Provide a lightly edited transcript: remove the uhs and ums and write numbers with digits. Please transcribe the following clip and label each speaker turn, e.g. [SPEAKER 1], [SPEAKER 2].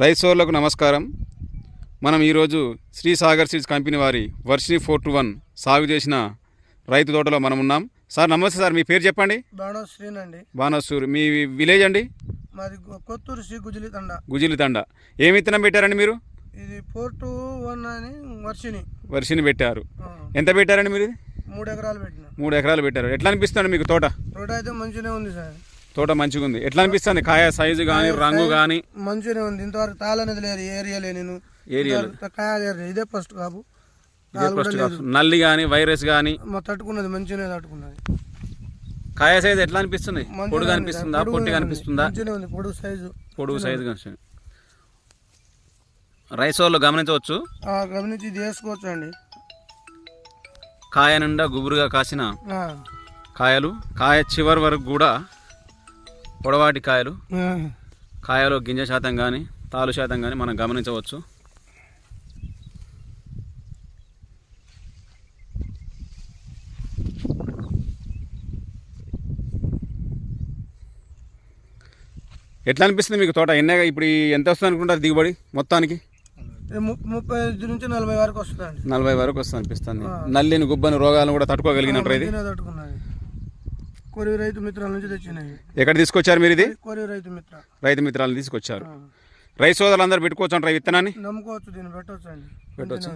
[SPEAKER 1] రైతు సోదరులకు నమస్కారం. మనం ఈరోజు శ్రీ సాగర్ సీడ్స్ కంపెనీ వారి వర్షిని 421 సాగు చేసిన రైతు తోటలో మనం ఉన్నాం. సార్ నమస్తే సార్, మీ పేరు చెప్పండి. బాణశ్రీ. మీ విలేజ్ అండి?
[SPEAKER 2] మాది కొత్తూరు శ్రీ
[SPEAKER 1] గుజిలి తండ. ఏమి విత్తనం పెట్టారండి మీరు?
[SPEAKER 2] ఇది 421 అని
[SPEAKER 1] వర్షిని పెట్టారు. ఎంత పెట్టారండి మీరు?
[SPEAKER 2] 3 ఎకరాలు పెట్టిన.
[SPEAKER 1] 3 ఎకరాలు పెట్టారు. ఎట్లా అనిపిస్తుంది మీకు తోట?
[SPEAKER 2] తోట అయితే మంచిగానే ఉంది సార్.
[SPEAKER 1] తోట మంచిగా ఉంది. ఎట్లా అనిపిస్తుంది? కాయ సైజు కానీ రంగు కానీ?
[SPEAKER 2] మంచిగానే ఉంది. ఇంతవరకు తాళనేది లేదు ఏరియాలో. నేను కాయ ఇదే ఫస్ట్ కాపు.
[SPEAKER 1] నల్లి కానీ వైరస్ కానీ
[SPEAKER 2] తట్టుకున్నది, మంచిగానే తట్టుకున్నది.
[SPEAKER 1] కాయ సైజు ఎట్లా అనిపిస్తుంది? పొడుగు అనిపిస్తుందా, పొట్టిగా అనిపిస్తుందా? పొడుగు సైజు కనిపిస్తుంది. రైస్ వాళ్ళు గమనించవచ్చు,
[SPEAKER 2] గమనించి చేసుకోవచ్చు అండి.
[SPEAKER 1] కాయ నిండా గుబురుగా కాసిన కాయలు, కాయ చివరి వరకు కూడా పొడవాటి కాయలు. కాయలో గింజ శాతం కానీ తాలు శాతం కానీ మనం గమనించవచ్చు.
[SPEAKER 2] ఎట్లా
[SPEAKER 1] అనిపిస్తుంది మీకు తోట? ఇప్పుడు ఎంత వస్తుంది అనుకుంటారు దిగుబడి మొత్తానికి?
[SPEAKER 2] 35 నుంచి 40 వరకు వస్తుంది.
[SPEAKER 1] 40 వరకు వస్తుంది అనిపిస్తుంది. నల్లిని గుబ్బని రోగాలను కూడా తట్టుకోగలిగినట్టు ఇది.
[SPEAKER 2] కొరియర్ రైతు మిత్రాల నుంచి తెచ్చినాయి.
[SPEAKER 1] ఎక్కడ తీసుకొచ్చారు మీరు ఇది?
[SPEAKER 2] కొరియర్
[SPEAKER 1] రైతు మిత్రాలను తీసుకొచ్చారు. రైతు సోదరులు అందరూ పెట్టుకోవచ్చు అంటారు ఈ విత్తనాన్ని?
[SPEAKER 2] నమ్ముకోవచ్చు, దీన్ని పెట్టవచ్చు అండి.
[SPEAKER 1] పెట్టవచ్చు.